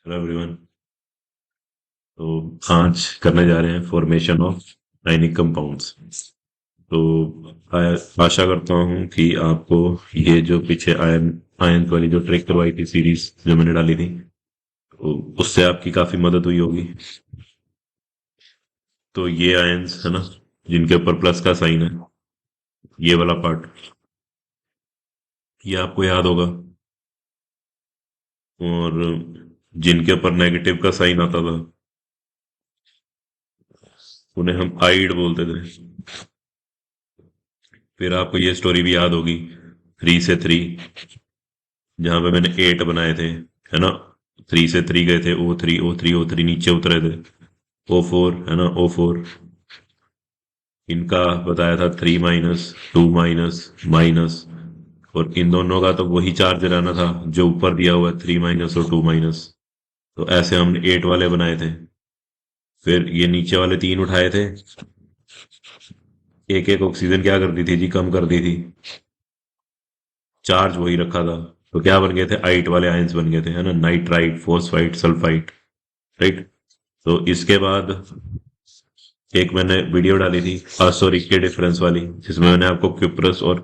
Hello everyone. तो आज करने जा रहे हैं फॉर्मेशन ऑफ आयनिक कंपाउंड्स। तो आशा करता हूँ कि आपको ये जो पीछे आयन आयन वाली जो ट्रिक करवाई थी, सीरीज जो मैंने डाली थी, तो उससे आपकी काफी मदद हुई होगी। तो ये आयन्स है ना, जिनके ऊपर प्लस का साइन है, ये वाला पार्ट, ये आपको याद होगा। और जिनके ऊपर नेगेटिव का साइन आता था, उन्हें हम आइड बोलते थे। फिर आपको ये स्टोरी भी याद होगी, 3 से 3, जहां पे मैंने 8 बनाए थे, है ना। 3 से 3 गए थे, O3 नीचे उतरे थे, O4 है ना, O4। इनका बताया था 3 - 2 - माइनस। और इन दोनों का तो वही चार्ज रहना था जो ऊपर दिया हुआ है, 3 - और 2 - तो ऐसे हमने 8 वाले बनाए थे। फिर ये नीचे वाले 3 उठाए थे। एक एक ऑक्सीजन क्या कर दी थी जी, कम कर दी थी। चार्ज वही रखा था। तो क्या बन गए थे, आइट वाले आयंस बन गए थे, है ना, नाइट्राइट, फोस्फाइट, सल्फाइट। राइट। तो इसके बाद एक मैंने वीडियो डाली थी सॉरी के डिफरेंस वाली, जिसमें मैंने आपको क्यूप्रस और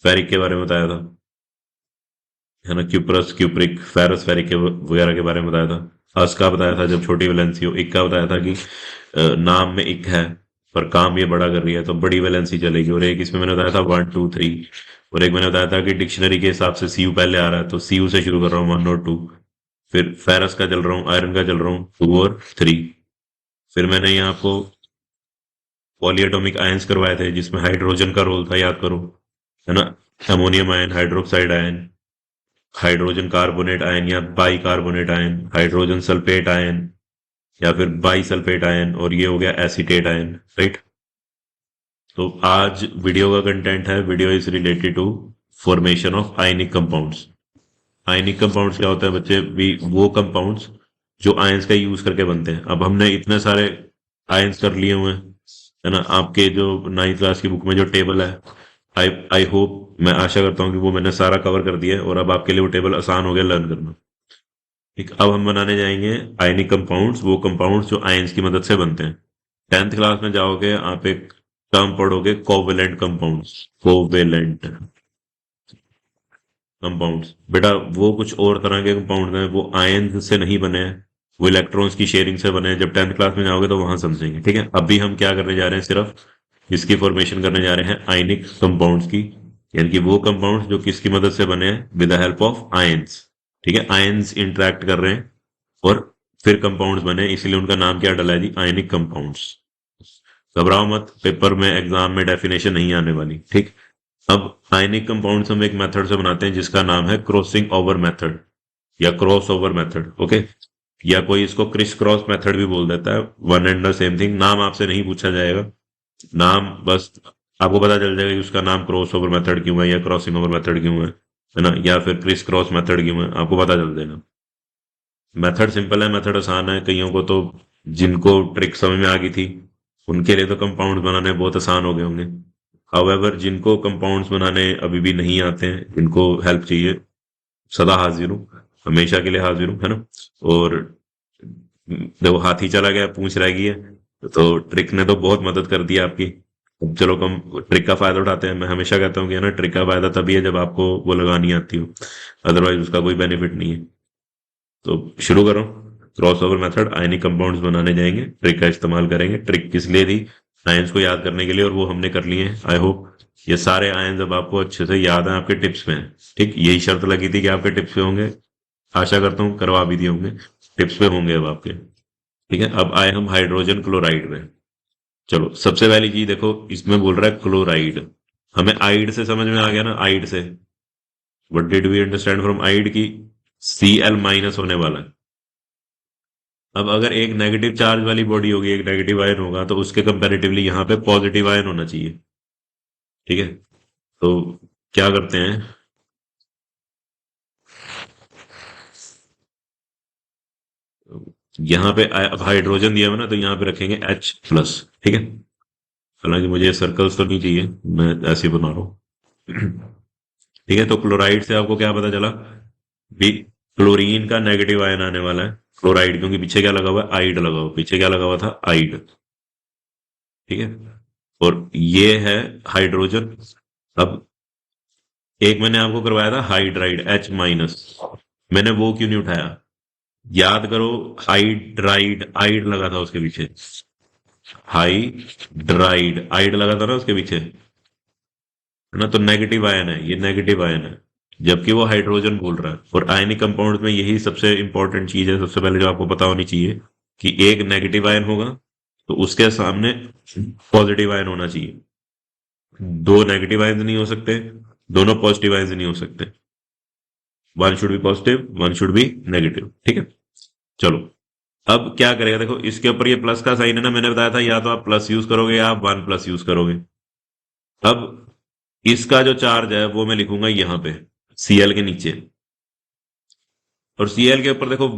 फेरिक के बारे में बताया था, है ना। क्यूप्रस, क्यूप्रिक, फेरस, फेरिक के वगैरह के बारे में बताया था। अस का बताया था जब छोटी वैलेंसी हो। इक का बताया था कि नाम में इक है पर काम ये बड़ा कर रही है तो बड़ी वैलेंसी चलेगी। और एक इसमें मैंने बताया था 1 2 3। और एक मैंने बताया था कि डिक्शनरी के हिसाब से सीयू पहले आ रहा है तो सीयू से शुरू कर रहा हूँ, 1 और 2। फिर फेरस का चल रहा हूँ, आयरन का चल रहा हूँ, 2 और 3। फिर मैंने यहाँ आपको पॉलीएटॉमिक आयंस करवाए थे जिसमें हाइड्रोजन का रोल था, याद करो, है ना। Ammonium ion, hydroxide ion, hydrogen carbonate ion या bicarbonate ion, hydrogen sulphate ion या फिर बाई सल्फेट आयन, और ये हो गया एसीटेट आयन। राइट। तो आज वीडियो का कंटेंट है, video is related to formation of ionic compounds. Ionic compounds क्या होता है बच्चे, भी वो कंपाउंड्स जो आयंस का यूज करके बनते हैं। अब हमने इतने सारे आयंस कर लिए हुए हैं, है ना। आपके जो 9th क्लास की बुक में जो टेबल है, आई आई होप, मैं आशा करता हूँ कि वो मैंने सारा कवर कर दिया है और अब आपके लिए वो टेबल आसान हो गया लर्न करना। ठीक, अब हम बनाने जाएंगे आयनिक कंपाउंड्स, वो कंपाउंड्स जो आयंस की मदद से बनते हैं। 10th क्लास में जाओगे आप, एक टर्म पढ़ोगे, कोवेलेंट कंपाउंड्स। कोवेलेंट कंपाउंड्स, बेटा वो कुछ और तरह के कंपाउंड हैं, वो आयन से नहीं बने हैं, वो इलेक्ट्रॉन्स की शेयरिंग से बने हैं। जब 10th क्लास में जाओगे तो वहां समझेंगे। ठीक है, अभी हम क्या करने जा रहे हैं, सिर्फ इसकी फॉर्मेशन करने जा रहे हैं आयनिक कंपाउंड्स की। यानी कि वो कंपाउंड्स जो किसकी मदद से बने हैं, with the help of ions. ठीक है, आयंस इंटरेक्ट कर रहे हैं और फिर कंपाउंड्स बने, इसलिए उनका नाम क्या डला है जी, आयनिक कंपाउंड्स। घबराओ मत, पेपर में एग्जाम में डेफिनेशन नहीं आने वाली। ठीक। अब आयनिक कंपाउंड्स हम एक मेथड से बनाते हैं जिसका नाम है क्रॉसिंग ओवर मेथड या क्रॉस ओवर मेथड। ओके, या कोई इसको क्रिस क्रॉस मेथड भी बोल देता है, one and the same thing. नाम आपसे नहीं पूछा जाएगा, नाम बस आपको पता चल जाएगा कि उसका नाम क्रॉस ओवर मेथड क्यों है या क्रॉसिंग ओवर मेथड क्यों है ना, या फिर क्रिस क्रॉस मेथड क्यों है, आपको पता चल जाएगा। मेथड सिंपल है, मेथड आसान है। कईयों को तो, जिनको ट्रिक समझ में आ गई थी, उनके लिए तो कंपाउंड बनाने बहुत आसान हो गए होंगे। हाउएवर जिनको कंपाउंड्स बनाने अभी भी नहीं आते हैं, जिनको हेल्प चाहिए, सदा हाजिर हूँ, हमेशा के लिए हाजिर हूँ, है ना। और देखो, हाथी चला गया पूंछ रह गई है, तो ट्रिक ने तो बहुत मदद कर दी आपकी। अब चलो हम ट्रिक का फायदा उठाते हैं। मैं हमेशा कहता हूँ कि है ना, ट्रिक का फायदा तभी है जब आपको वो लगानी आती हो, अदरवाइज उसका कोई बेनिफिट नहीं है। तो शुरू करो, cross over method, ionic compounds बनाने जाएंगे, ट्रिक का इस्तेमाल करेंगे। ट्रिक किस लिए थी, आयंस को याद करने के लिए, और वो हमने कर लिए हैं। आई होप ये सारे आयंस अब आपको अच्छे से याद है, आपके टिप्स में है। ठीक, यही शर्त लगी थी कि आपके टिप्स पे होंगे, आशा करता हूँ करवा भी दिए होंगे, टिप्स पे होंगे अब आपके। ठीक है, अब आए हम हाइड्रोजन क्लोराइड में। चलो सबसे पहली चीज देखो, इसमें बोल रहा है क्लोराइड। हमें आइड से समझ में आ गया ना, आइड से what did we understand from आइड की Cl- होने वाला है। अब अगर एक नेगेटिव चार्ज वाली बॉडी होगी, एक नेगेटिव आयन होगा, तो उसके कंपैरेटिवली यहाँ पे पॉजिटिव आयन होना चाहिए। ठीक है, तो क्या करते हैं, यहाँ पे अब हाइड्रोजन दिया हुआ ना, तो यहाँ पे रखेंगे H+। ठीक है, हालांकि मुझे सर्कल्स तो नहीं चाहिए, मैं ऐसे ही बना रहा हूँ। ठीक है, तो क्लोराइड से आपको क्या पता चला भी, क्लोरीन का नेगेटिव आयन आने वाला है, क्लोराइड, क्योंकि पीछे क्या लगा हुआ है, आइड लगा हुआ, पीछे क्या लगा हुआ था, आइड। ठीक है, और ये है हाइड्रोजन। अब एक मैंने आपको करवाया था हाइड्राइड H-, मैंने वो क्यों नहीं उठाया, याद करो, हाइड्राइड आइड लगा था उसके पीछे, हाइड्राइड आइड लगा था ना उसके पीछे, है ना, तो नेगेटिव आयन है, ये नेगेटिव आयन है, जबकि वो हाइड्रोजन बोल रहा है। और आयनिक कंपाउंड में यही सबसे इंपॉर्टेंट चीज है, सबसे पहले जो आपको पता होनी चाहिए, कि एक नेगेटिव आयन होगा तो उसके सामने पॉजिटिव आयन होना चाहिए। दो नेगेटिव आयन नहीं हो सकते, दोनों पॉजिटिव आयन नहीं हो सकते, one should be positive, one should be negative. ठीक है, चलो, अब क्या करेगा, देखो इसके ऊपर ये प्लस का साइन है ना, मैंने बताया था या तो आप प्लस यूज करोगे या आप वन प्लस यूज करोगे। अब इसका जो चार्ज है वो मैं लिखूंगा यहां पे, Cl के नीचे, और Cl के ऊपर देखो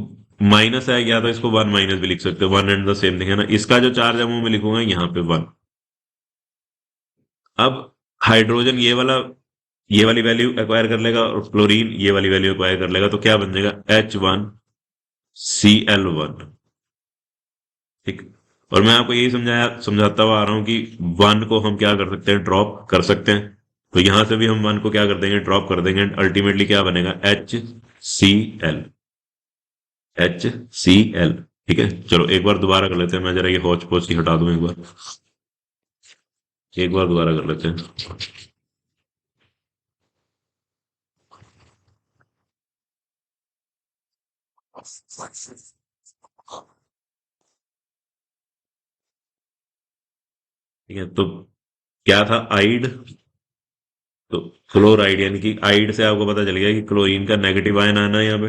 माइनस है, या तो इसको वन माइनस भी लिख सकते हो, one and the same thing है ना। इसका जो चार्ज है वो मैं लिखूंगा यहाँ पे वन। अब हाइड्रोजन ये वाली वैल्यू एक्वायर कर लेगा, और क्लोरीन ये वाली वैल्यू एक्वायर कर लेगा, तो क्या बन जाएगा, H1Cl1। ठीक, और मैं आपको यही समझाता हुआ आ रहा हूं कि वन को हम क्या कर सकते हैं, ड्रॉप कर सकते हैं। तो यहां से भी हम वन को क्या कर देंगे, ड्रॉप कर देंगे, अल्टीमेटली क्या बनेगा, HCl। ठीक है, चलो एक बार दोबारा कर लेते हैं, मैं जरा ये हौच पौच की हटा दूं, एक बार दोबारा कर लेते हैं। ठीक है, तो क्या था, आइड, तो क्लोराइड, यानी कि आइड से आपको पता चल गया कि क्लोरीन का नेगेटिव आयन आना है यहाँ पे।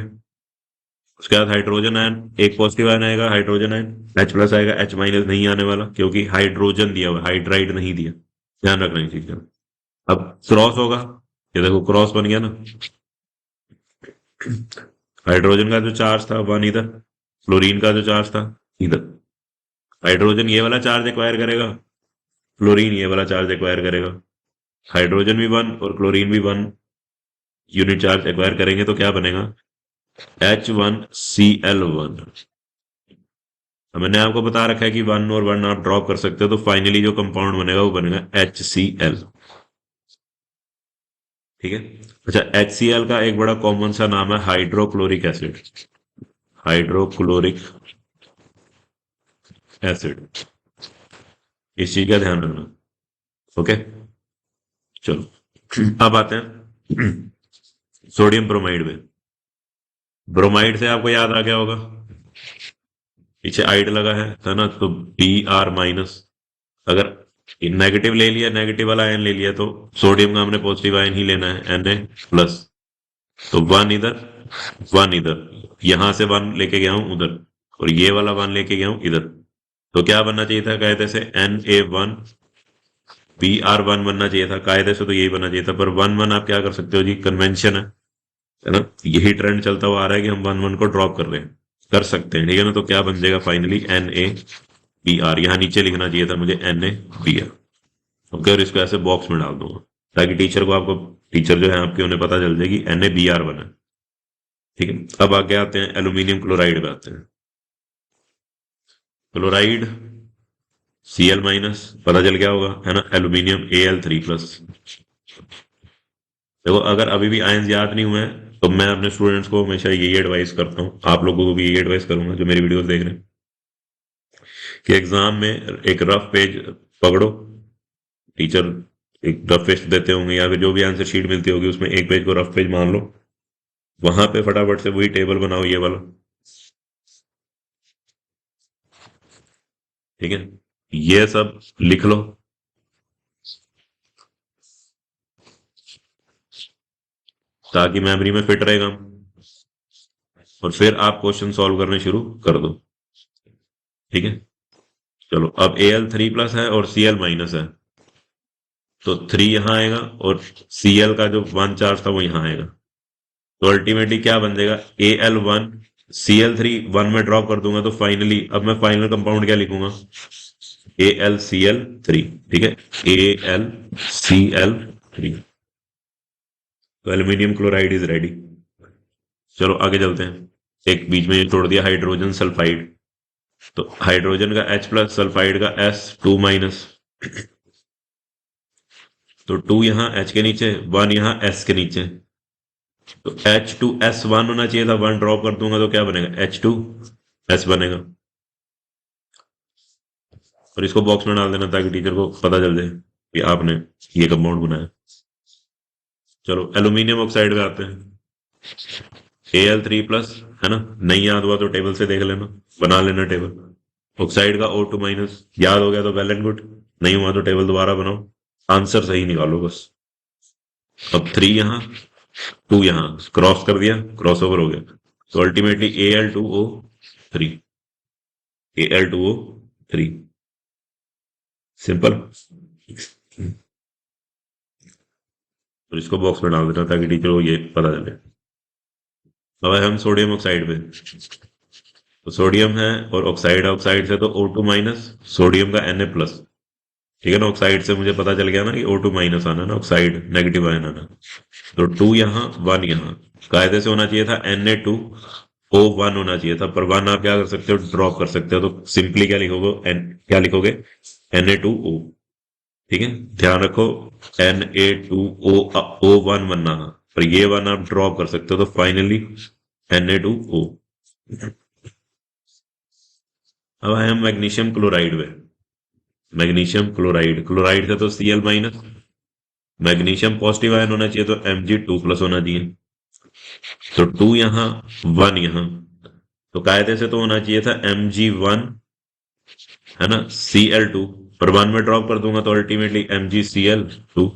उसके बाद हाइड्रोजन आयन, एक पॉजिटिव आयन आएगा, हाइड्रोजन आयन, H+ आएगा, H- नहीं आने वाला, क्योंकि हाइड्रोजन दिया हुआ, हाइड्राइड नहीं दिया, ध्यान रखना इस चीज का। अब क्रॉस होगा, ये देखो क्रॉस बन गया ना, हाइड्रोजन का जो चार्ज था वन इधर, फ्लोरीन का जो चार्ज था इधर, हाइड्रोजन ये वाला चार्ज एक्वायर करेगा, फ्लोरीन ये वाला चार्ज एक्वायर करेगा, हाइड्रोजन भी वन और क्लोरीन भी वन यूनिट चार्ज एक्वायर करेंगे, तो क्या बनेगा, H1Cl1। मैंने आपको बता रखा है कि वन और वन आप ड्रॉप कर सकते हो, तो फाइनली जो कंपाउंड बनेगा वो बनेगा HCl। ठीक है, अच्छा, HCl का एक बड़ा कॉमन सा नाम है हाइड्रोक्लोरिक एसिड, हाइड्रोक्लोरिक एसिड, इस चीज का ध्यान रखना। ओके, चलो अब आते हैं सोडियम ब्रोमाइड में। ब्रोमाइड से आपको याद आ गया होगा, पीछे आइड लगा है था ना, तो Br-, अगर नेगेटिव ले लिया, नेगेटिव वाला आयन ले लिया, तो सोडियम का हमने पॉजिटिव आयन ही लेना है, Na+, तो वन इधर, वन इधर, यहां से वन लेके गया हूं उधर, और ये वाला वन लेके गया हूं इधर, तो क्या बनना चाहिए था, कायदे से Na1 Br1 बनना चाहिए था, कायदे से तो यही बनना चाहिए था, पर वन वन आप क्या कर सकते हो जी, कन्वेंशन है ना, यही ट्रेंड चलता हुआ आ रहा है कि हम वन वन को ड्रॉप कर रहे हैं, कर सकते हैं, ठीक है ना। तो क्या बन जाएगा फाइनली, Na Br, यहाँ नीचे लिखना चाहिए था मुझे Na Br। ओके, और इसको ऐसे बॉक्स में डाल दूंगा, ताकि टीचर जो है आपके उन्हें पता चल जाएगी Na Br बना है। ठीक है, अब आगे आते हैं एल्यूमिनियम क्लोराइड पे आते हैं। क्लोराइड Cl-, पता चल गया होगा, है ना, एल्यूमिनियम Al3+। देखो अगर अभी भी आयंस याद नहीं हुए हैं, तो मैं अपने स्टूडेंट्स को हमेशा यही एडवाइस करता हूँ, आप लोगों को भी यही एडवाइस करूंगा जो मेरी वीडियोस देख रहे हैं, कि एग्जाम में एक रफ पेज पकड़ो, टीचर एक रफ पेज देते होंगे, या फिर जो भी आंसर शीट मिलती होगी उसमें एक पेज को रफ पेज मान लो, वहां पे फटाफट से वही टेबल बनाओ, ये वाला, ठीक है, ये सब लिख लो, ताकि मेमोरी में फिट रहेगा, और फिर आप क्वेश्चन सॉल्व करने शुरू कर दो। ठीक है, चलो, अब Al3+ है और Cl- है, तो 3 यहां आएगा, और Cl का जो वन चार्ज था वो यहां आएगा, तो अल्टीमेटली क्या बन जाएगा, Al1 Cl3 वन में ड्रॉप कर दूंगा, तो फाइनली अब मैं फाइनल कंपाउंड क्या लिखूंगा, AlCl3। ठीक है, AlCl3, तो एल्यूमिनियम क्लोराइड इज रेडी। चलो आगे चलते हैं, एक बीच में ये छोड़ दिया हाइड्रोजन सल्फाइड, तो हाइड्रोजन का H प्लस, सल्फाइड का S2-, तो 2 यहाँ H के नीचे, 1 यहाँ S के नीचे, तो H2S1 होना चाहिए था, 1 ड्रॉप कर दूंगा तो क्या बनेगा, H2S बनेगा। और इसको बॉक्स में डाल देना ताकि टीचर को पता चल जाए कि आपने ये कंपाउंड बनाया। चलो एल्यूमिनियम ऑक्साइड पे आते हैं। Al3+, है ना, नहीं याद हुआ तो टेबल से देख लेना, बना लेना टेबल। ऑक्साइड का O2-, याद हो गया तो वेल एंड गुड, नहीं हुआ तो टेबल दोबारा बनाओ, आंसर सही निकालो बस। अब 3 यहाँ, 2 यहाँ, क्रॉस कर दिया, क्रॉस ओवर हो गया, तो अल्टीमेटली Al2O3, Al2O3, सिंपल। तो इसको बॉक्स में डाल देना ताकि टीचर को ये पता चले। अब हम सोडियम ऑक्साइड पे, तो सोडियम है और ऑक्साइड है, ऑक्साइड से तो O2-, सोडियम का Na+, ठीक है ना, ऑक्साइड से मुझे पता चल गया ना कि O2- आना ना, ऑक्साइड नेगेटिव आयन आना, तो 2 यहाँ 1 यहाँ, कायदे से होना चाहिए था Na2O1 होना चाहिए था, पर 1 आप क्या कर सकते हो, ड्रॉप कर सकते हो, तो सिंपली क्या लिखोगे, क्या लिखोगे, Na2O, ठीक है, ध्यान रखो Na2O1 बनना, पर ये 1 आप ड्रॉप कर सकते हो, तो फाइनली Na2O। अब आए हम मैग्नीशियम क्लोराइड में। मैग्नीशियम क्लोराइड, क्लोराइड से तो Cl-, मैग्नीशियम पॉजिटिव आयन होना चाहिए तो Mg2+ होना चाहिए, तो 2 यहाँ 1 यहाँ, तो कायदे से तो होना चाहिए था Mg1, है ना, Cl2, पर 1 में ड्रॉप कर दूंगा तो अल्टीमेटली MgCl2,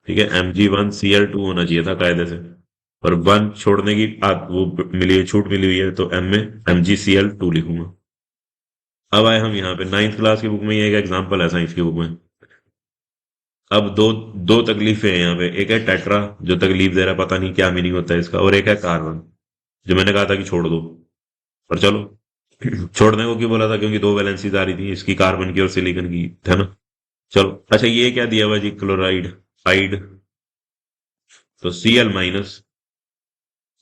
ठीक है, Mg1Cl2 होना चाहिए था कायदे से, पर 1 छोड़ने की वो मिली है, छूट मिली हुई है, तो M में MgCl2 लिखूंगा। अब आए हम यहाँ पे 9th क्लास की बुक में, ये एक एग्जाम्पल है साइंस की बुक में। अब दो दो तकलीफें हैं यहाँ पे, एक है टेट्रा जो तकलीफ दे रहा है, पता नहीं क्या मीनिंग होता है इसका, और एक है कार्बन जो मैंने कहा था कि छोड़ दो, पर चलो छोड़ने को क्यों बोला था, क्योंकि 2 वैलेंसीज आ रही थी, इसकी कार्बन की और सिलिकॉन की, है ना। चलो अच्छा, ये क्या दिया हुआ जी, क्लोराइड आइड, तो Cl-।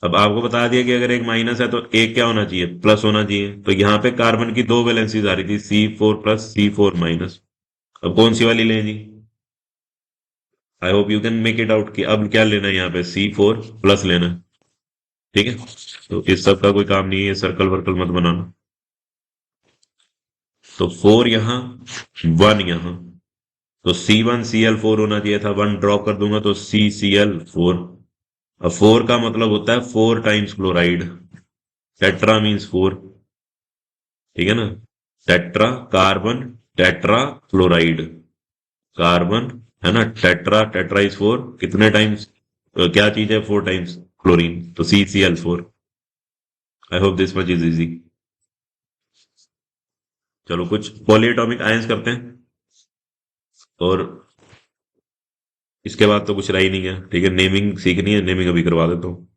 अब आपको बता दिया कि अगर एक माइनस है तो एक क्या होना चाहिए, प्लस होना चाहिए, तो यहाँ पे कार्बन की 2 वैलेंसीज आ रही थी, C4+, C4-। अब कौन सी वाली लें जी, I hope you can make it out कि अब क्या लेना है, यहाँ पे C4+ लेना है, ठीक है, तो इस सब का कोई काम नहीं है, सर्कल वर्कल मत बनाना, तो 4 यहाँ 1 यहाँ, तो C1Cl4 होना चाहिए था, 1 ड्रॉप कर दूंगा तो CCl4। अब 4 का मतलब होता है 4 टाइम्स क्लोराइड, टेट्रा मीन्स 4, ठीक है ना, tetra carbon, tetra chloride, carbon, है ना, टेट्रा, टेट्रा इज 4, कितने टाइम्स, क्या चीज है, 4 टाइम्स क्लोरीन, तो CCl4। I hope this much is easy. चलो कुछ पॉलीएटॉमिक आयंस करते हैं, और इसके बाद तो कुछ रह ही नहीं है, ठीक है, नेमिंग सीखनी है, नेमिंग अभी करवा देता हूँ।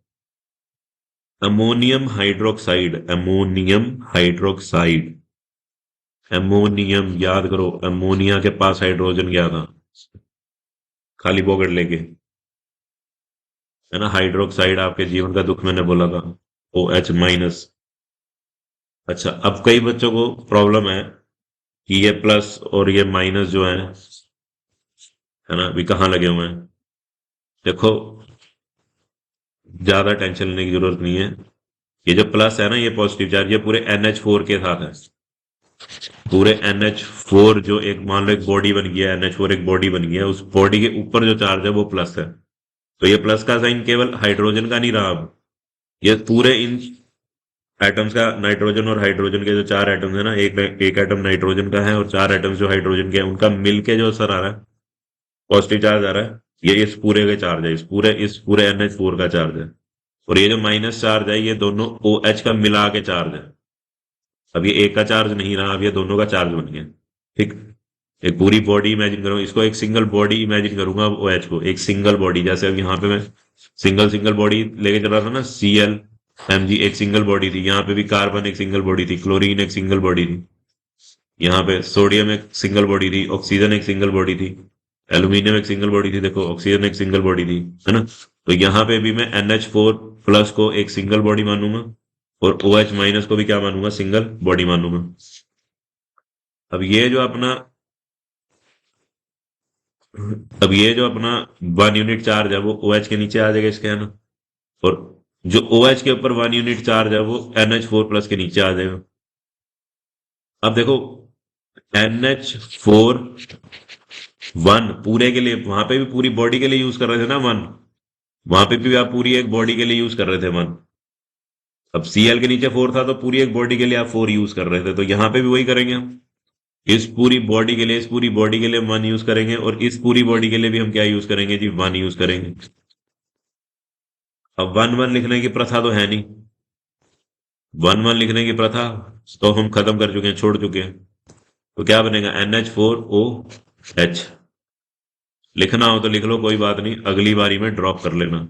Ammonium hydroxide, ammonium hydroxide, ammonium, याद करो अमोनिया के पास हाइड्रोजन गया था खाली पॉकेट लेके, है ना, हाइड्रोक्साइड आपके जीवन का दुख मैंने बोला था, OH-। अच्छा, अब कई बच्चों को प्रॉब्लम है कि ये प्लस और ये माइनस जो है ना, अभी कहाँ लगे हुए हैं, देखो ज्यादा टेंशन लेने की जरूरत नहीं है, ये जो प्लस है ना, ये पॉजिटिव चार्ज, ये पूरे NH4 के साथ है, पूरे NH4, जो एक मान लो एक बॉडी बन गया है, NH4 एक बॉडी बन गया है, उस बॉडी के ऊपर जो चार्ज है वो प्लस है, तो ये प्लस का साइन केवल हाइड्रोजन का नहीं रहा, अब ये पूरे इन एटम्स का, नाइट्रोजन और हाइड्रोजन के जो 4 एटम्स है ना, एक एटम नाइट्रोजन का है और 4 एटम्स जो हाइड्रोजन के हैं, उनका मिलके जो असर आ रहा है, पॉजिटिव चार्ज आ रहा है, ये इस पूरे का चार्ज है, इस पूरे NH4 का चार्ज है, और ये जो माइनस चार्ज है, ये दोनों OH का मिला के चार्ज है, अब ये एक का चार्ज नहीं रहा, अब ये दोनों का चार्ज बन गया, ठीक। एक पूरी बॉडी इमेजिन करूंगा, इसको एक सिंगल बॉडी इमेजिन करूंगा, OH को एक सिंगल बॉडी, जैसे अब यहाँ पे मैं सिंगल सिंगल बॉडी लेके चल रहा था ना, Cl, Mg एक सिंगल बॉडी थी, यहाँ पे भी कार्बन एक सिंगल बॉडी थी, क्लोरीन एक सिंगल बॉडी थी, यहाँ पे सोडियम एक सिंगल बॉडी थी, ऑक्सीजन एक सिंगल बॉडी थी, एल्यूमिनियम एक सिंगल बॉडी थी, देखो ऑक्सीजन एक सिंगल बॉडी थी, है ना, तो यहाँ पे भी मैं NH4+ को एक सिंगल बॉडी मानूंगा, और ओ एच माइनस को भी क्या मानूंगा, सिंगल बॉडी मानूंगा। अब ये जो अपना अब ये जो अपना 1 यूनिट चार्ज है वो ओ एच के नीचे आ जाएगा इसके, है ना। और जो ओ एच के ऊपर 1 यूनिट चार्ज है वो NH4+ के नीचे आ जाएगा। अब देखो NH4 1 पूरे के लिए, वहां पे भी पूरी बॉडी के लिए यूज कर रहे थे ना 1, वहां पे भी आप पूरी एक बॉडी के लिए यूज कर रहे थे 1। अब Cl के नीचे 4 था तो पूरी एक बॉडी के लिए आप 4 यूज कर रहे थे, तो यहाँ पे भी वही करेंगे हम। इस पूरी बॉडी के लिए, इस पूरी बॉडी के लिए 1 यूज करेंगे, और इस पूरी बॉडी के लिए भी हम क्या यूज करेंगे जी, 1 यूज करेंगे। अब 1 1 लिखने की प्रथा तो है नहीं, 1 1 लिखने की प्रथा तो हम खत्म कर चुके हैं, छोड़ चुके हैं। तो क्या बनेगा, NH4OH। लिखना हो तो लिख लो, कोई बात नहीं, अगली बारी में ड्रॉप कर लेना।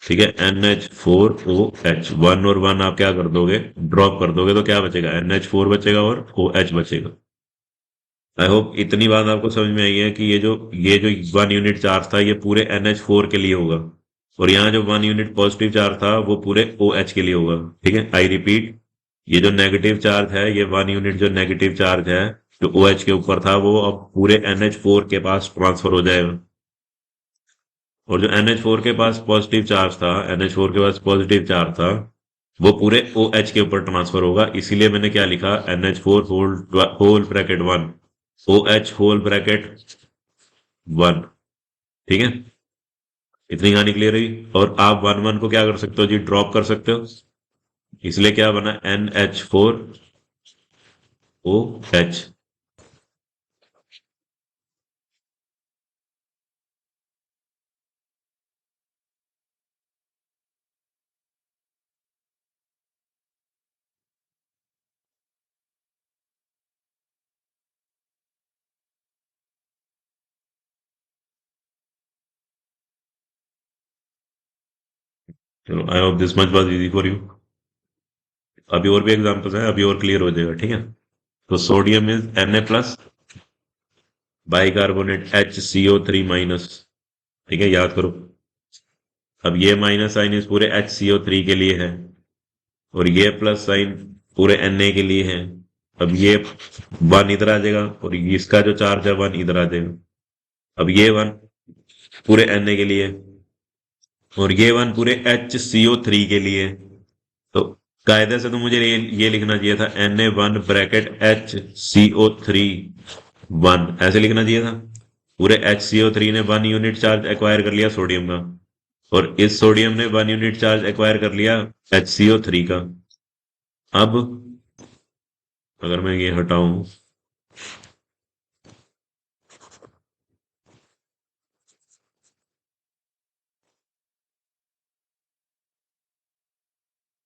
ठीक है, NH4OH, 1 और 1 आप क्या कर दोगे, ड्रॉप कर दोगे, तो क्या बचेगा, NH4 बचेगा और OH बचेगा। आई होप इतनी बात आपको समझ में आई है कि ये जो 1 यूनिट चार्ज था ये पूरे NH4 के लिए होगा, और यहाँ जो 1 यूनिट पॉजिटिव चार्ज था वो पूरे OH के लिए होगा। ठीक है, आई रिपीट, ये जो नेगेटिव चार्ज है, ये 1 यूनिट जो नेगेटिव चार्ज है जो OH के ऊपर था, वो अब पूरे NH4 के पास ट्रांसफर हो जाएगा। और जो NH4 के पास पॉजिटिव चार्ज था, NH4 के पास पॉजिटिव चार्ज था, वो पूरे OH के ऊपर ट्रांसफर होगा। इसीलिए मैंने क्या लिखा, NH4 whole bracket 1, OH whole bracket 1। ठीक है, इतनी कहानी क्लियर हुई। और आप 1 1 को क्या कर सकते हो जी, ड्रॉप कर सकते हो। इसलिए क्या बना, NH4OH। चलो, आई hope this much was easy for you. अभी और भी एग्जांपल्स हैं, अभी और क्लियर हो जाएगा। ठीक है, तो sodium is Na+, bicarbonate HCO3-। ठीक है, याद करो। अब ये माइनस साइन इस पूरे HCO3 के लिए है, और ये प्लस साइन पूरे Na के लिए है। अब ये 1 इधर आ जाएगा, और इसका जो चार्ज है 1 इधर आ जाएगा। अब ये 1 पूरे Na के लिए, और ये 1 पूरे HCO3 के लिए। तो कायदे से तो मुझे ये लिखना चाहिए था, Na1 ब्रैकेट HCO3 1, ऐसे लिखना चाहिए था। पूरे HCO3 ने 1 यूनिट चार्ज एक्वायर कर लिया सोडियम का, और इस सोडियम ने 1 यूनिट चार्ज एक्वायर कर लिया HCO3 का। अब अगर मैं ये हटाऊं,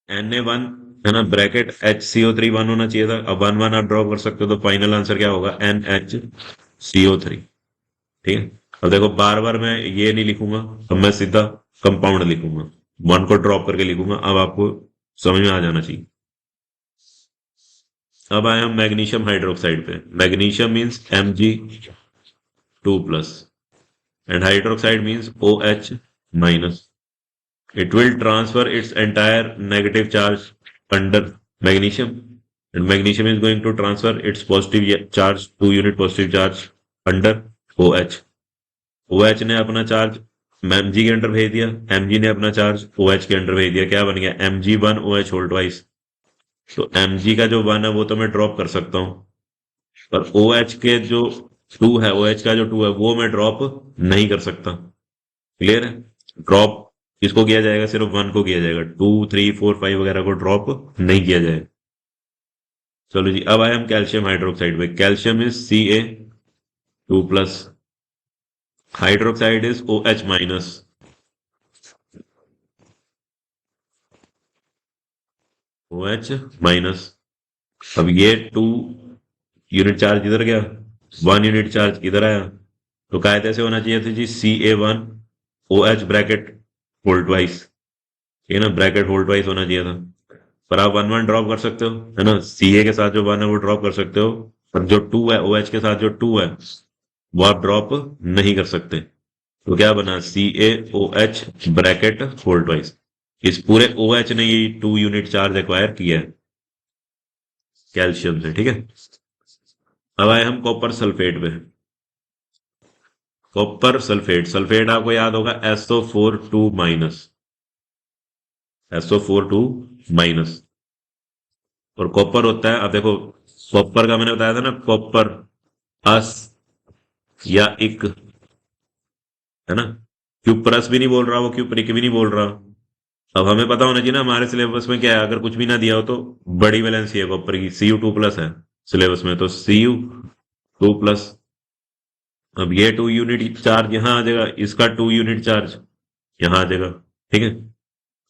Na1 है ना, ब्रैकेट HCO3 1 होना चाहिए था। अब 1 1 आप ड्रॉ कर सकते हो, तो फाइनल आंसर क्या होगा, NHCO3। ठीक है, अब देखो बार बार मैं ये नहीं लिखूंगा, अब मैं सीधा कंपाउंड लिखूंगा, 1 को ड्रॉप करके लिखूंगा। अब आपको समझ में आ जाना चाहिए। अब आए हम मैग्नीशियम हाइड्रोक्साइड पे। Magnesium means Mg2+, and hydroxide means OH-। It will transfer its entire negative charge under magnesium, and magnesium is going to transfer its positive charge, 2 unit positive charge under OH। OH ने अपना charge Mg के under भेज दिया, Mg ने अपना charge OH के under भेज दिया। क्या बन गया, Mg1OH होल ट्वाइस। तो Mg का जो 1 है वो तो मैं ड्रॉप कर सकता हूं, पर OH के जो 2 है, OH का जो 2 है वो मैं ड्रॉप नहीं कर सकता। क्लियर है, ड्रॉप किसको किया जाएगा, सिर्फ 1 को किया जाएगा, 2 3 4 5 वगैरह को ड्रॉप नहीं किया जाएगा। चलो जी, अब आए हम कैल्शियम हाइड्रोक्साइड पे। Calcium is Ca2+, hydroxide is OH-। OH-। अब ये 2 यूनिट चार्ज इधर गया, 1 यूनिट चार्ज इधर आया, तो कायदे से होना चाहिए था जी Ca1OH ब्रैकेट होल ट्वाइस। ठीक है ना, ब्रैकेट होल ट्वाइस होना चाहिए था। पर आप 1 1 ड्रॉप कर सकते हो, है ना, Ca के साथ जो 1 है वो ड्रॉप कर सकते हो, पर जो 2 है, OH के साथ जो 2 है वो आप ड्रॉप नहीं कर सकते। तो क्या बना, CaOH ब्रैकेट होल ट्वाइस। इस पूरे OH ने ये 2 यूनिट चार्ज एक्वायर किया है कैल्शियम से, ठीक है। अब आए हम कॉपर सल्फेट पे। कॉपर सल्फेट, सल्फेट आपको याद होगा SO4 2 माइनस, SO4 2 माइनस। और कॉपर होता है, अब देखो कॉपर का मैंने बताया था ना, कॉपर अस या इक, है ना। क्यूपरस भी नहीं बोल रहा वो, क्यूपरिक भी नहीं बोल रहा। अब हमें पता होना चाहिए ना हमारे सिलेबस में क्या है, अगर कुछ भी ना दिया हो तो बड़ी वैलेंसी है कॉपर की, Cu2+ है सिलेबस में, तो Cu2+। अब ये 2 यूनिट चार्ज यहां आ जाएगा, इसका 2 यूनिट चार्ज यहां आ जाएगा, ठीक है।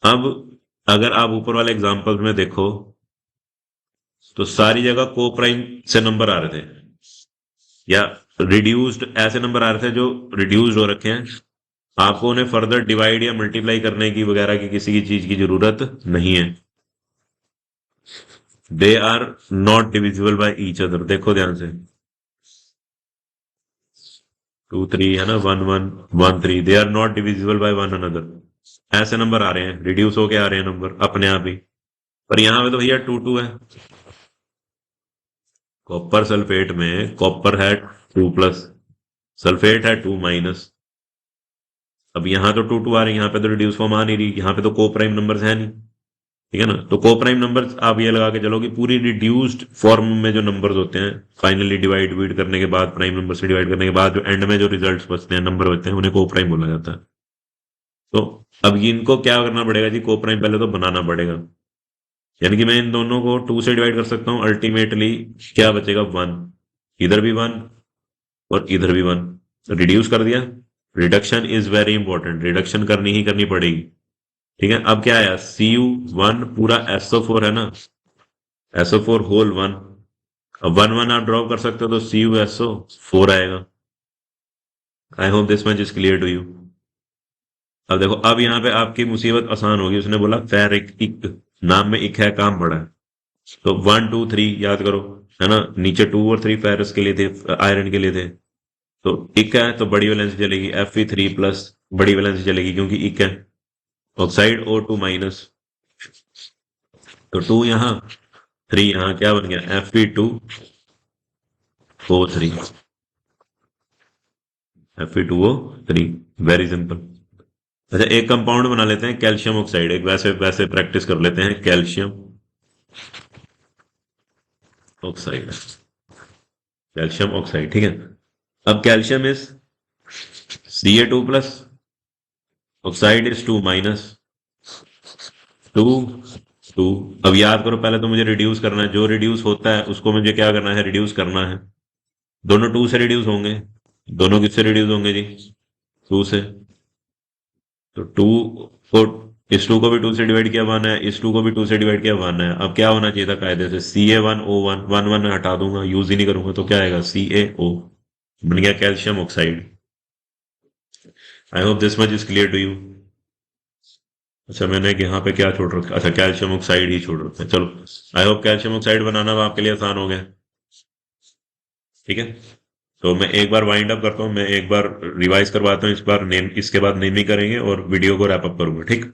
अब अगर आप ऊपर वाले एग्जांपल में देखो तो सारी जगह को प्राइम से नंबर आ रहे थे, या रिड्यूस्ड ऐसे नंबर आ रहे थे जो रिड्यूस्ड हो रखे हैं। आपको उन्हें फर्दर डिवाइड या मल्टीप्लाई करने की वगैरह की किसी की चीज की जरूरत नहीं है। They are not divisible by each other, देखो ध्यान से, 2 3 है ना, 1 1 1 3, they are not divisible by one another. ऐसे नंबर आ रहे हैं, रिड्यूस होके आ रहे हैं नंबर अपने आप ही। पर यहां पे तो भैया 2 2 है। कॉपर सल्फेट में कॉपर है 2+, सल्फेट है 2-। अब यहाँ तो 2 2 आ रही है, यहाँ पे तो रिड्यूस फॉर्म आ नहीं रही, यहाँ पे तो को प्राइम नंबर्स है नहीं, ठीक है ना। तो को प्राइम नंबर्स आप ये लगा के चलो कि पूरी रिड्यूस्ड फॉर्म में जो नंबर्स होते हैं, फाइनली डिवाइड करने के बाद, प्राइम नंबर से डिवाइड करने के बाद जो एंड में जो रिजल्ट्स बचते हैं, नंबर बचते हैं, उन्हें को प्राइम बोला जाता है। तो अब इनको क्या करना पड़ेगा जी, को प्राइम पहले तो बनाना पड़ेगा। यानी कि मैं इन दोनों को 2 से डिवाइड कर सकता हूँ, अल्टीमेटली क्या बचेगा, 1। इधर भी 1 और इधर भी 1, रिड्यूस कर दिया। Reduction is very important, reduction करनी ही करनी पड़ेगी, ठीक है। अब क्या आया, Cu1 पूरा SO4 है ना, SO4 होल 1। अब 1 1 आप ड्रॉप कर सकते हो तो CuSO4 आएगा। I hope this much is clear to you. अब देखो, अब यहाँ पे आपकी मुसीबत आसान होगी, उसने बोला फेरिक इक, नाम में इक है, काम बड़ा है। तो 1 2 3 याद करो, है ना, नीचे 2 और 3 फेरस के लिए थे, आयरन के लिए थे। तो इक है तो बड़ी वैलेंसी चलेगी, Fe3+, बड़ी वैलेंसी चलेगी क्योंकि इक है। ऑक्साइड O2-, तो 2 यहाँ 3 यहाँ, क्या बन गया, Fe2O3, Fe2O3, वेरी सिंपल। अच्छा, एक कंपाउंड बना लेते हैं कैल्शियम ऑक्साइड, एक वैसे वैसे प्रैक्टिस कर लेते हैं, कैल्शियम ऑक्साइड, कैल्शियम ऑक्साइड, ठीक है। अब calcium is Ca2+, oxide is 2-, 2 2। अब याद करो, पहले तो मुझे रिड्यूस करना है, जो रिड्यूस होता है उसको मुझे क्या करना है, रिड्यूस करना है। दोनों 2 से रिड्यूस होंगे, दोनों किससे रिड्यूस होंगे जी, 2 से। तो 2 को, इस 2 को भी 2 से डिवाइड किया 1 है, इस 2 को भी 2 से डिवाइड किया 1 है। अब क्या होना चाहिए था कायदे से, Ca1O1, 1 1 हटा दूंगा, यूज ही नहीं करूंगा, तो क्या आएगा, CaO, बन गया calcium oxide. I hope this much is clear to you. अच्छा, मैंने यहाँ पे क्या छोड़ रखा, अच्छा कैल्शियम ऑक्साइड ही छोड़ रखा है, चलो। आई होप कैल्शियम ऑक्साइड बनाना अब आपके लिए आसान हो गया, ठीक है। तो मैं एक बार वाइंड अप करता हूँ, मैं एक बार रिवाइज करवाता हूँ, इस बार नेम, इसके बाद नेमिंग करेंगे और वीडियो को रैप अप करूंगा, ठीक।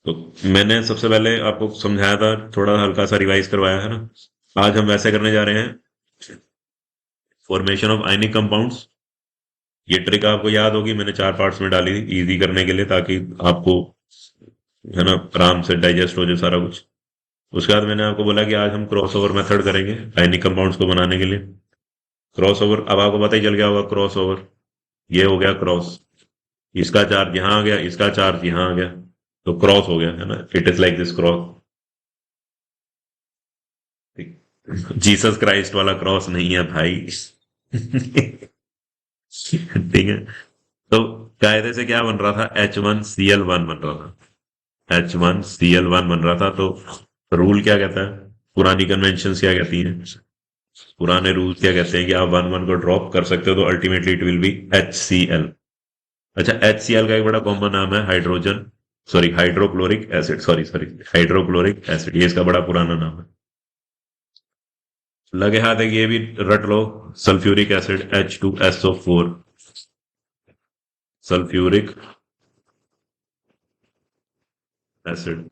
तो मैंने सबसे पहले आपको समझाया था, थोड़ा हल्का सा रिवाइज करवाया है ना। आज हम वैसे करने जा रहे हैं फॉर्मेशन ऑफ आयनिक कंपाउंड्स। ये ट्रिक आपको याद होगी, मैंने 4 पार्ट्स में डाली थी इजी करने के लिए, ताकि आपको, है ना, आराम से डाइजेस्ट हो जाए सारा कुछ। उसके बाद मैंने आपको बोला कि आज हम क्रॉस ओवर मेथड करेंगे आयनिक कंपाउंड्स को बनाने के लिए। क्रॉस ओवर, अब आपको पता ही चल गया होगा, क्रॉस ओवर ये हो गया क्रॉस, इसका चार्ज यहां आ गया, इसका चार्ज यहां आ गया, तो क्रॉस हो गया, है ना, it is like this cross. Jesus Christ वाला क्रॉस नहीं है भाई। ठीक है। तो कायदे से क्या बन रहा था, H1Cl1 बन रहा था, H1Cl1 बन रहा था। तो रूल क्या कहता है, पुरानी कन्वेंशन क्या कहती हैं, पुराने रूल क्या कहते हैं कि आप 1 1 को ड्रॉप कर सकते हो तो ultimately it will be HCl। अच्छा, HCl का एक बड़ा कॉमन नाम है hydrogen, sorry hydrochloric acid, sorry sorry hydrochloric acid, ये इसका बड़ा पुराना नाम है। लगे हाथ है कि ये भी रट लो, sulphuric acid H2SO4, sulphuric acid.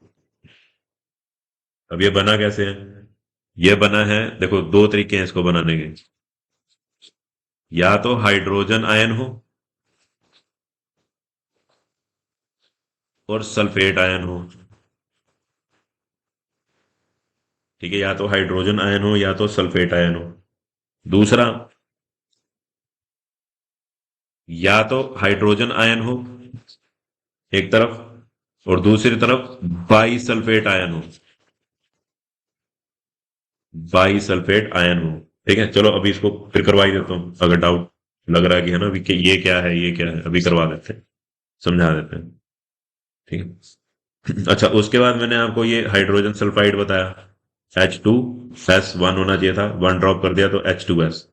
अब ये बना कैसे है? ये बना है, देखो दो तरीके हैं इसको बनाने के। या तो हाइड्रोजन आयन हो और सल्फेट आयन हो। ठीक है, या तो हाइड्रोजन आयन हो या तो सल्फेट आयन हो। दूसरा, या तो हाइड्रोजन आयन हो एक तरफ और दूसरी तरफ बाई सल्फेट आयन हो। बाई सल्फेट आयन हो। ठीक है, चलो अभी इसको फिर करवा ही देता हूँ, अगर डाउट लग रहा है कि है ना अभी कि ये क्या है ये क्या है, अभी करवा देते हैं, समझा देते हैं। ठीक है। अच्छा, उसके बाद मैंने आपको ये हाइड्रोजन सल्फाइड बताया, H2S1 होना चाहिए था, वन ड्रॉप कर दिया तो H2S।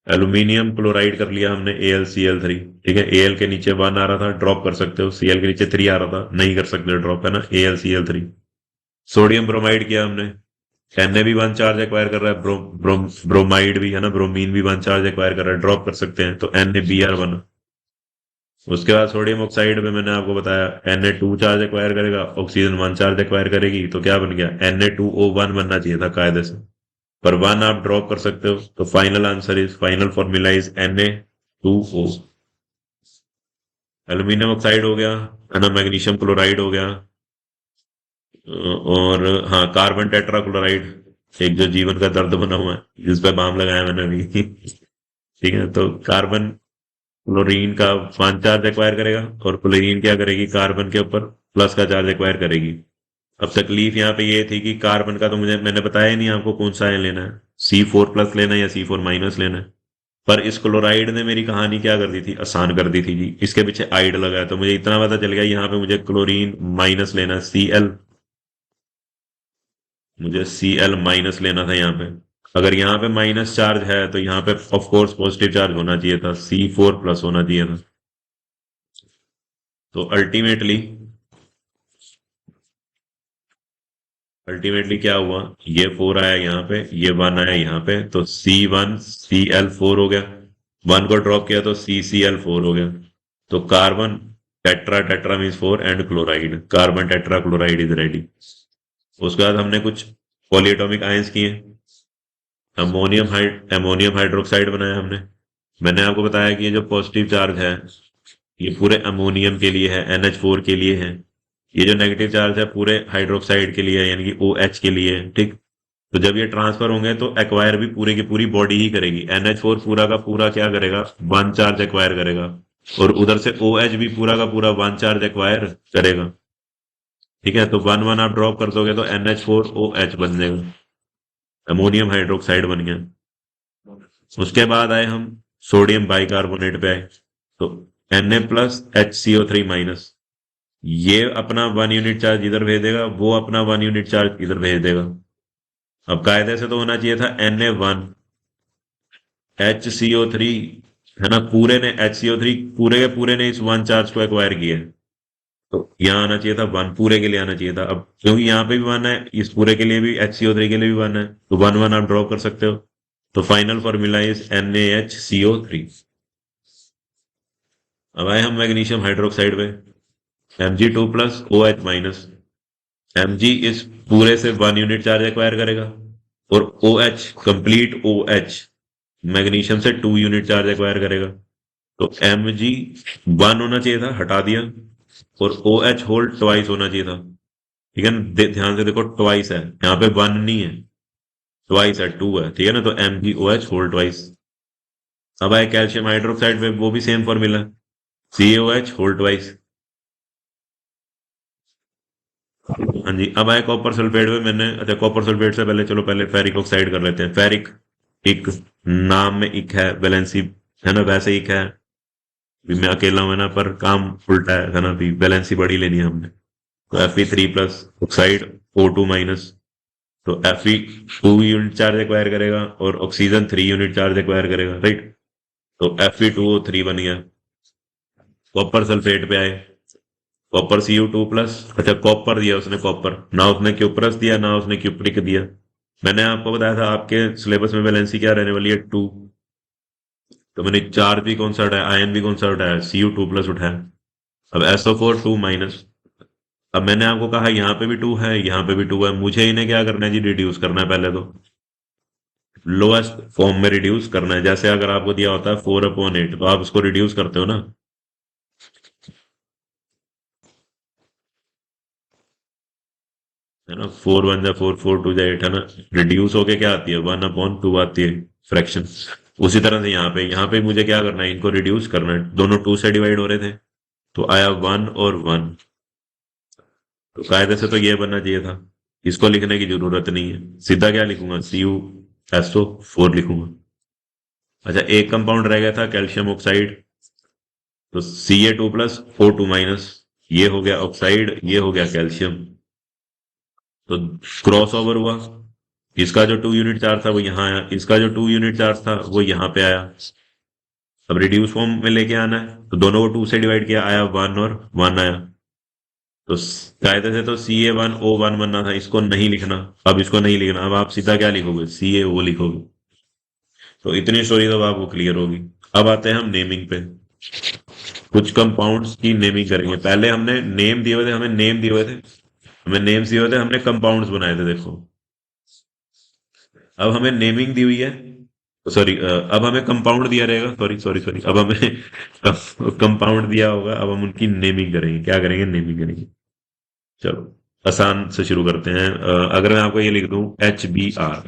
एल्यूमिनियम क्लोराइड कर लिया हमने AlCl3। ठीक है, Al के नीचे 1 आ रहा था, ड्रॉप कर सकते हो, Cl के नीचे 3 आ रहा था, नहीं कर सकते ड्रॉप, है ना, AlCl3। सोडियम ब्रोमाइड किया हमने, Na भी वन चार्ज एक्वायर कर रहा है, ब्रोमाइड भी है ना, ब्रोमीन भी वन चार्ज एक्वायर कर रहा है, ड्रॉप कर सकते हैं तो NaBr1। उसके बाद सोडियम ऑक्साइड में मैंने आपको बताया Na2 चार्ज एक्वायर करेगा, ऑक्सीजन वन चार्ज एक्वायर करेगी, तो क्या बन गया, Na2O1 बनना चाहिए था कायदे से, पर वन आप ड्रॉप कर सकते हो, तो final answer is, final formula is Na2O। Aluminium oxide हो गया, है ना, मैग्नीशियम क्लोराइड हो गया, और हाँ कार्बन टेट्राक्लोराइड, एक जो जीवन का दर्द बना हुआ है जिस पे बाम लगाया मैंने अभी। ठीक है, तो कार्बन क्लोरीन का वन चार्ज एक्वायर करेगा और क्लोरीन क्या करेगी, कार्बन के ऊपर प्लस का चार्ज एक्वायर करेगी। अब तकलीफ यहाँ पे ये थी कि कार्बन का तो मुझे मैंने बताया ही नहीं आपको कौन सा आयन लेना है, C4+ लेना है या C4- लेना है। पर इस क्लोराइड ने मेरी कहानी क्या कर दी थी, आसान कर दी थी जी, इसके पीछे आइड लगाया तो मुझे इतना पता चल गया यहाँ पे मुझे क्लोरीन माइनस लेना है, मुझे Cl- लेना था यहाँ पे। अगर यहाँ पे माइनस चार्ज है तो यहाँ पे ऑफ कोर्स पॉजिटिव चार्ज होना चाहिए था, C4+ होना चाहिए था। तो अल्टीमेटली क्या हुआ, ये 4 आया यहाँ पे, ये 1 आया यहाँ पे, तो C1Cl4 हो गया, 1 को ड्रॉप किया तो CCl4 हो गया। तो carbon tetra, tetra means 4 and chloride, carbon tetra chloride is ready. उसके बाद हमने कुछ पॉलीएटॉमिक आयंस किए, अमोनियम हाइड्रोक्साइड बनाया हमने। मैंने आपको बताया कि ये जो पॉजिटिव चार्ज है ये पूरे अमोनियम के लिए है, NH4 के लिए है। ये जो नेगेटिव चार्ज है पूरे हाइड्रोक्साइड के लिए है, यानी कि OH के लिए है। ठीक, तो जब ये ट्रांसफर होंगे तो एक्वायर भी पूरी की पूरी बॉडी ही करेगी, NH4 पूरा का पूरा क्या करेगा, वन चार्ज एक्वायर करेगा, और उधर से OH भी पूरा का पूरा वन चार्ज एक्वायर करेगा। ठीक है, तो 1 1 आप ड्रॉप कर दोगे तो NH4OH बन जाएगा, अमोनियम हाइड्रोक्साइड बन गया। उसके बाद आए हम सोडियम बाइकार्बोनेट पे आए, तो Na+HCO3-, ये अपना 1 यूनिट चार्ज इधर भेज देगा, वो अपना 1 यूनिट चार्ज इधर भेज देगा। अब कायदे से तो होना चाहिए था Na1HCO3, है ना, पूरे ने HCO3 पूरे के पूरे ने इस वन चार्ज को एक्वायर किया है, तो यहाँ आना चाहिए था 1, पूरे के लिए आना चाहिए था। अब क्योंकि यहाँ पे भी 1 है, इस पूरे के लिए भी, HCO3 के लिए भी 1 है, तो 1 1 आप ड्रॉप कर सकते हो। तो फाइनल फॉर्मूला इज NaHCO3। अब आए हम मैग्नीशियम हाइड्रोक्साइड पे, Mg2+OH-। Mg इस पूरे से 1 यूनिट चार्ज एक्वायर करेगा, और OH कंप्लीट OH मैग्नीशियम से 2 यूनिट चार्ज एक्वायर करेगा। तो Mg 1 होना चाहिए था, हटा दिया, और OH होल ट्वाइस होना चाहिए था। ठीक है ना, ध्यान से देखो ट्वाइस है यहाँ पे, 1 नहीं है, ट्वाइस है, 2 है। ठीक है ना, तो MgOH होल ट्वाइस। अब आए कैल्शियम हाइड्रोक्साइड पे, वो भी same formula, CaOH whole twice. हाँ जी, अब आए कॉपर सल्फेट में, मैंने, अच्छा कॉपर सल्फेट से पहले चलो पहले फेरिक ऑक्साइड कर लेते हैं। फेरिक, एक नाम में इक है, वैलेंसी, है ना, वैसे इक है, भी मैं अकेला हूं ना, पर काम उल्टा है ना, भी वैलेंसी बड़ी लेनी है हमने। तो Fe3+ ऑक्साइड O2-, तो Fe 2 यूनिट चार्ज एक्वायर करेगा और ऑक्सीजन 3 यूनिट चार्ज एक्वायर करेगा, राइट, तो Fe2O3 बन गया। कॉपर सल्फेट पे आए, कॉपर Cu2+, अच्छा कॉपर दिया उसने, कॉपर ना उसने क्यूप्रस दिया ना उसने क्यूप्रिक दिया। मैंने आपको बताया था आपके सिलेबस में वैलेंसी क्या रहने वाली है, 2। तो मैंने चार्ज भी कौन सा उठाया, आयन भी कौन सा उठाया, Cu2+ उठाया। अब SO4 2-, अब मैंने आपको कहा यहाँ पे भी टू है, यहाँ पे भी टू है, मुझे इन्हें क्या करना है जी, रिड्यूस करना है पहले तो, लोएस्ट फॉर्म में रिड्यूस करना है। जैसे अगर आपको दिया होता है 4/8, तो आप उसको रिड्यूस करते हो ना, है ना, 4 1 जा 4, 4 2 जा 8, है ना, रिड्यूस होके क्या आती है, 1/2 आती है, फ्रैक्शन। उसी तरह से यहाँ पे मुझे क्या करना है, इनको रिड्यूस करना है, दोनों टू से डिवाइड हो रहे थे, तो आया 1 और 1। तो कायदे से तो ये बनना चाहिए था, इसको लिखने की जरूरत नहीं है, सीधा क्या लिखूंगा, CuSO4 लिखूंगा। अच्छा, एक कंपाउंड रह गया था कैल्शियम ऑक्साइड, तो Ca2+O2-, ये हो गया ऑक्साइड, ये हो गया कैल्शियम, तो क्रॉस ओवर हुआ, इसका जो 2 यूनिट चार्ज था वो यहाँ आया, इसका जो 2 यूनिट चार्ज था वो यहाँ पे आया। अब रिड्यूस फॉर्म में लेके आना है, तो दोनों को 2 से डिवाइड किया, आया 1 और 1 आया। तो कायदे से तो Ca1O1 बनना था, इसको नहीं लिखना, अब इसको नहीं लिखना, अब आप सीधा क्या लिखोगे, CaO लिखोगे। तो इतनी स्टोरी तो आपको क्लियर होगी। अब आते हैं हम नेमिंग पे, कुछ कंपाउंड्स की नेमिंग करेंगे। पहले हमने नेम दिए हुए थे, हमें नेम्स दिए हुए थे, हमने कंपाउंड्स बनाए थे, देखो। अब हमें नेमिंग दी हुई है, सॉरी, अब हमें कंपाउंड दिया रहेगा, सॉरी सॉरी सॉरी, अब हमें कंपाउंड दिया होगा, अब हम उनकी नेमिंग करेंगे, क्या करेंगे, नेमिंग करेंगे। चलो, आसान से शुरू करते हैं। अगर मैं आपको ये लिख दूं HBr,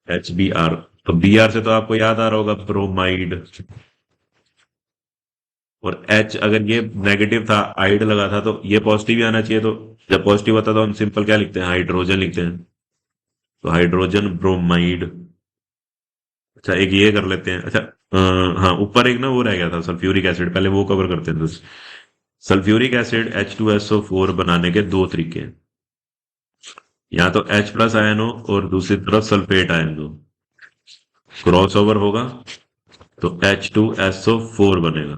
HBr, तो Br से तो आपको याद आ रहा होगा, ब्रोमाइड। और H अगर ये नेगेटिव था, आइड लगा था, तो ये पॉजिटिव ही आना चाहिए, तो जब पॉजिटिव होता है तो हम सिंपल क्या लिखते हैं, हाइड्रोजन लिखते हैं, तो हाइड्रोजन ब्रोमाइड। अच्छा, एक ये कर लेते हैं। अच्छा, हाँ, ऊपर एक ना वो रह गया था, सल्फ्यूरिक एसिड, पहले वो कवर करते हैं। तो सल्फ्यूरिक एसिड H2SO4 बनाने के दो तरीके हैं, या तो H+ आयन हो और दूसरी तरफ सल्फेट आयन हो, क्रॉस ओवर होगा तो H2SO4 बनेगा।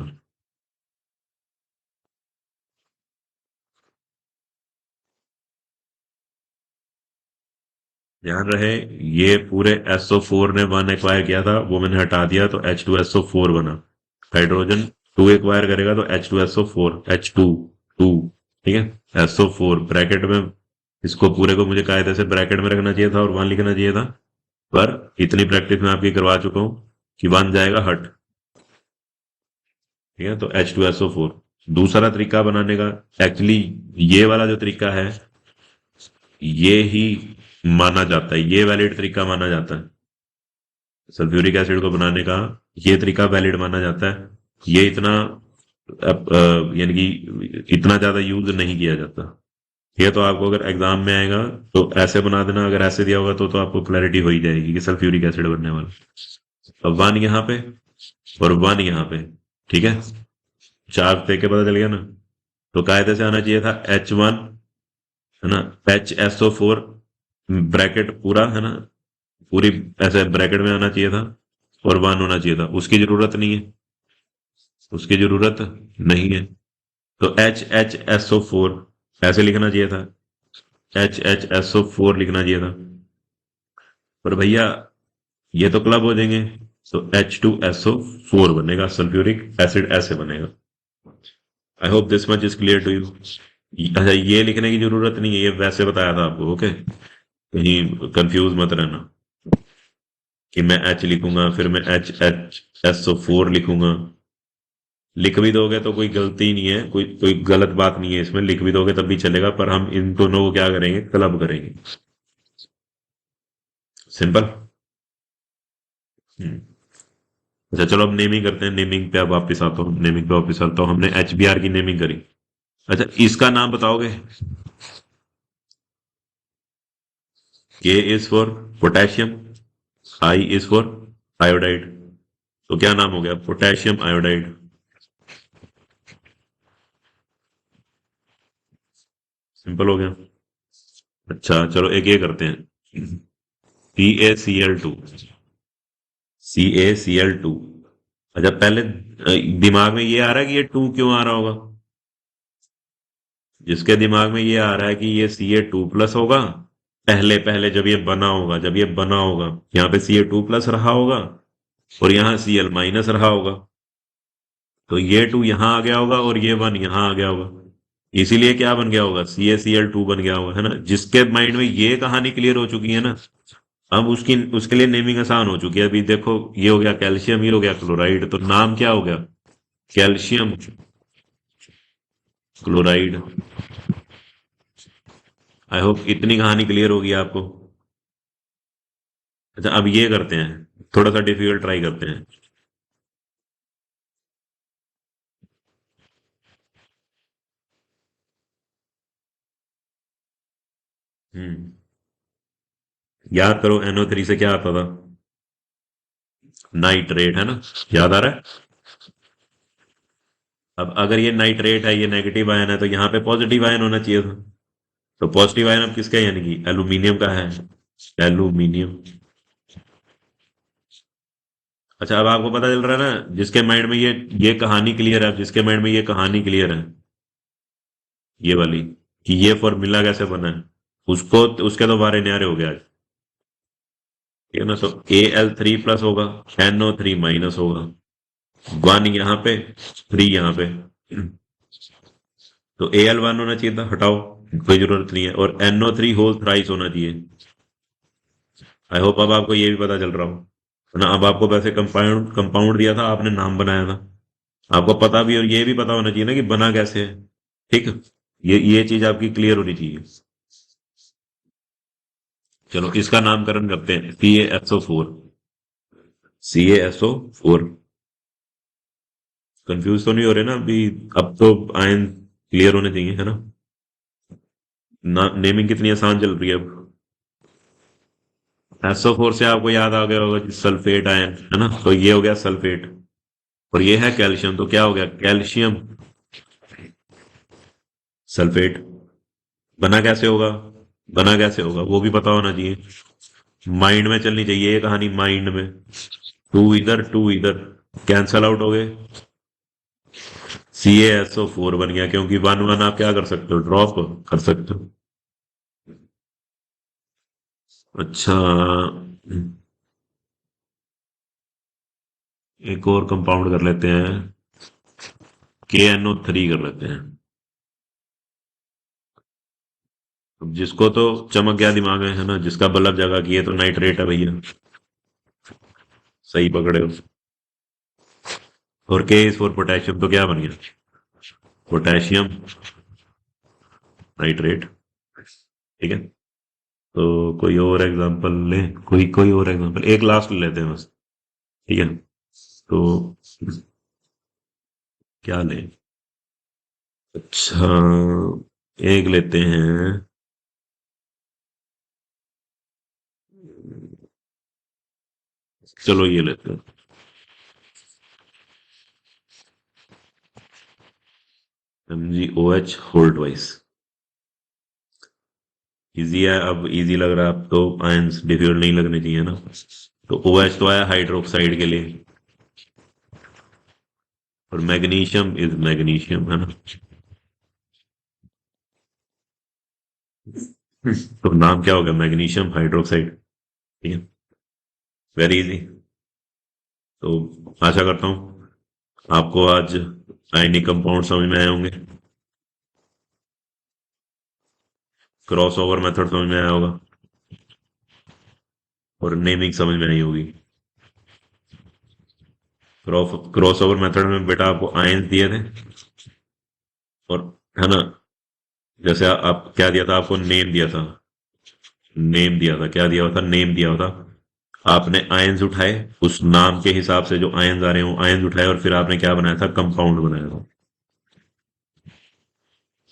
ध्यान रहे, ये पूरे SO4 ने 1 एक्वायर किया था, वो मैंने हटा दिया, तो H2SO4 बना। हाइड्रोजन 2 एक्वायर करेगा तो H2SO4, H2 ठीक है, SO4 ब्रैकेट में, इसको पूरे को मुझे कायदे से ब्रैकेट में रखना चाहिए था और 1 लिखना चाहिए था, पर इतनी प्रैक्टिस मैं आपकी करवा चुका हूं कि 1 जाएगा हट, ठीक है, तो H2SO4। दूसरा तरीका बनाने का, एक्चुअली ये वाला जो तरीका है, ये ही माना जाता है, ये वैलिड तरीका माना जाता है, सल्फ्यूरिक एसिड को बनाने का ये तरीका वैलिड माना जाता है। ये इतना यानी कि इतना ज्यादा यूज नहीं किया जाता। ये तो आपको अगर एग्जाम में आएगा तो ऐसे बना देना, अगर ऐसे दिया होगा तो आपको क्लैरिटी हो ही जाएगी कि सल्फ्यूरिक एसिड बनने वाला। अब 1 यहाँ पे और 1 यहाँ पे, ठीक है, चार्ज देख के पता चल गया ना। तो कायदे से आना चाहिए था H1, है ना, HSO4 ब्रैकेट पूरा, है ना, पूरी ऐसे ब्रैकेट में आना चाहिए था, और 1 होना चाहिए था, उसकी जरूरत नहीं है, उसकी जरूरत नहीं है, तो HHSO4 ऐसे लिखना चाहिए था, HHSO4 लिखना चाहिए था, पर भैया ये तो क्लब हो जाएंगे, तो H2SO4 बनेगा, सल्फ्यूरिक एसिड ऐसे बनेगा। I hope this much is clear to you. अच्छा, ये लिखने की जरूरत नहीं है, ये वैसे बताया था आपको, ओके, कहीं कंफ्यूज मत रहना कि मैं H लिखूंगा फिर मैं HHSO4 लिखूंगा। लिख भी दोगे तो कोई गलती नहीं है, कोई कोई गलत बात नहीं है इसमें, लिख भी दोगे तब भी चलेगा, पर हम इन दोनों को क्या करेंगे, क्लब करेंगे, सिंपल। अच्छा, चलो अब नेमिंग करते हैं, नेमिंग पे अब वापस आता हूँ, नेमिंग पे वापस आता हूँ, हमने HBr की नेमिंग करी। अच्छा, इसका नाम बताओगे, K is for potassium, I is for iodide, तो क्या नाम हो गया, पोटेशियम आयोडाइड, सिंपल हो गया। अच्छा, चलो एक ये करते हैं, CaCl2, CaCl2। अच्छा, पहले दिमाग में ये आ रहा है कि ये 2 क्यों आ रहा होगा, जिसके दिमाग में ये आ रहा है कि ये Ca2+ होगा, पहले पहले जब ये बना होगा यहाँ पे Ca2+ रहा होगा और यहाँ Cl- रहा होगा, तो ये 2 यहाँ आ गया होगा और ये 1 यहाँ आ गया होगा, इसीलिए क्या बन गया होगा, CaCl2 बन गया होगा, है ना। जिसके माइंड में ये कहानी क्लियर हो चुकी है ना, अब उसकी उसके लिए नेमिंग आसान हो चुकी है। अभी देखो, ये हो गया कैल्शियम, ये हो गया क्लोराइड, तो नाम क्या हो गया, कैल्शियम क्लोराइड। आई होप इतनी कहानी क्लियर होगी आपको। अच्छा, अब ये करते हैं, थोड़ा सा डिफिकल्ट ट्राई करते हैं। हम्म याद करो, NO3 से क्या आता था, नाइट्रेट, है ना। याद आ रहा है। अब अगर ये नाइट्रेट है, ये नेगेटिव आयन है, तो यहाँ पे पॉजिटिव आयन होना चाहिए था। तो पॉजिटिव आयन अब किसका है, यानी कि एल्यूमिनियम का है, एल्यूमिनियम। अच्छा, अब आपको पता चल रहा है ना, जिसके माइंड में ये कहानी क्लियर है, अब जिसके माइंड में ये कहानी क्लियर है, ये वाली, कि ये फॉर्मूला कैसे बना है, उसको उसके तो बारे न्यारे हो गया आज। ठीक है ना। तो Al3+ होगा, NO3 माइनस होगा, 1 यहाँ पे, 3 यहाँ पे। तो Al1 होना चाहिए था, हटाओ, कोई जरूरत नहीं है, और NO3 होल थ्राइस होना चाहिए। आई होप अब आपको ये भी पता चल रहा हो, है ना। अब आपको वैसे कंपाउंड कंपाउंड दिया था, आपने नाम बनाया था, आपको पता भी और ये भी पता होना चाहिए ना कि बना कैसे है। ठीक है, ये चीज आपकी क्लियर होनी चाहिए। चलो, इसका नामकरण करते हैं, CaSO4। CaSO4। कंफ्यूज तो नहीं हो रहे ना अभी। अब तो आयन क्लियर होने चाहिए, है ना। नेमिंग कितनी आसान चल रही है अब। SO4 से आपको याद आ गया होगा कि सल्फेट आयन, है ना, तो ये हो गया सल्फेट। और ये है कैल्शियम, तो क्या हो गया, कैल्शियम सल्फेट। बना कैसे होगा, बना कैसे होगा वो भी पता होना चाहिए। माइंड में चलनी चाहिए ये कहानी, माइंड में। टू इधर, टू इधर, कैंसल आउट हो गए। CaSO4 बन गया, क्योंकि 1 1 आप क्या कर सकते हो, ड्रॉप कर सकते हो। अच्छा, एक और कंपाउंड कर लेते हैं, KNO3 कर लेते हैं। अब जिसको तो चमक गया दिमाग में, है ना, जिसका बल्ब जगा कि ये तो नाइट्रेट है भैया, सही पकड़े हो। और K is for पोटेशियम, तो क्या बन गया, पोटेशियम नाइट्रेट। ठीक है। तो कोई और एग्जांपल लें, कोई कोई और एग्जांपल, एक लास्ट ले लेते हैं बस। ठीक है। तो क्या लें, अच्छा, एक लेते हैं, चलो ये लेते हैं, MgOH होल्ड वाइज। इजी है, अब इजी लग रहा है, अब तो आयंस डिफिकल्ट नहीं लगने चाहिए ना। तो OH तो आया हाइड्रोक्साइड के लिए, और मैग्नीशियम इज मैग्नीशियम, है ना। तो नाम क्या होगा, मैग्नीशियम हाइड्रोक्साइड। ठीक है, वेरी इजी। तो आशा करता हूँ आपको आज आयनिक कंपाउंड समझ में आए होंगे, क्रॉस ओवर मेथड समझ में आया होगा, और नेमिंग समझ में आई होगी। क्रॉस ओवर मेथड में बेटा आपको आयंस दिए थे, और, है ना, जैसे आप क्या दिया था, आपको नेम दिया था, नेम दिया था, क्या दिया हुआ था, नेम दिया हुआ था। आपने आयंस उठाए, उस नाम के हिसाब से जो आयंस आ रहे हो आयंस उठाए, और फिर आपने क्या बनाया था, कंपाउंड बनाया था।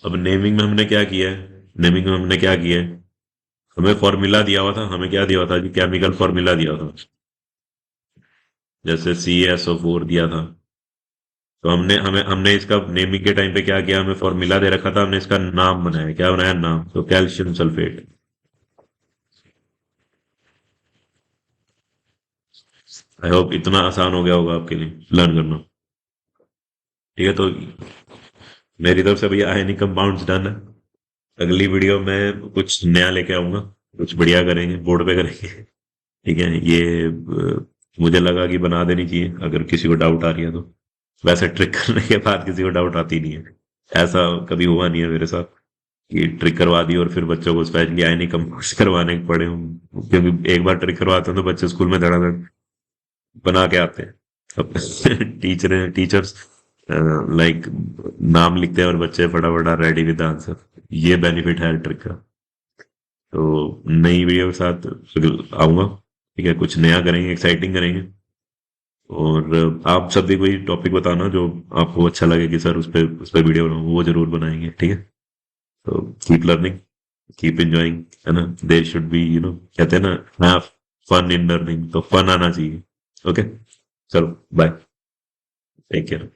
अब नेमिंग में हमने क्या किया है, नेमिंग में हमने क्या किया है, हमें फॉर्मूला दिया हुआ था, हमें क्या दिया हुआ था जी, केमिकल फॉर्मूला दिया हुआ था। जैसे CaSO4 दिया था, तो हमने हमें हमने इसका नेमिंग के टाइम पे क्या किया, हमें फॉर्मूला दे रखा था, हमने इसका नाम बनाया, क्या बनाया, नाम, तो कैल्शियम सल्फेट। आई होप इतना आसान हो गया होगा आपके लिए लर्न करना। ठीक है, तो मेरी तरफ से भैया आयनिक कंपाउंड्स डन है। अगली वीडियो में कुछ नया लेके आऊंगा, कुछ बढ़िया करेंगे, बोर्ड पे करेंगे। ठीक है, ये मुझे लगा कि बना देनी चाहिए अगर किसी को डाउट आ रही है तो। वैसे ट्रिक करने के बाद किसी को डाउट आती नहीं है। ऐसा कभी हुआ नहीं है मेरे साथ कि ट्रिक करवा दी और फिर बच्चों को स्पेशली आए नहीं कंपोज करवाने पड़े हों, क्योंकि एक बार ट्रिक करवाते हैं तो बच्चे स्कूल में धड़ाधड़ बना के आते हैं। अब टीचर्स लाइक नाम लिखते हैं और बच्चे फटाफट रेडी विद आंसर। ये बेनिफिट है ट्रिक का। तो नई वीडियो के साथ फिर आऊंगा। ठीक है, कुछ नया करेंगे, एक्साइटिंग करेंगे। और आप सब भी कोई टॉपिक बताना जो आपको अच्छा लगे कि सर उस पे वीडियो बनाऊं, वो जरूर बनाएंगे। ठीक है, तो कीप लर्निंग, कीप एंजॉइंग, है ना। देर शुड बी, कहते हैं ना, हैव फन इन लर्निंग, तो फन आना चाहिए। ओके, चलो बाय, टेक केयर।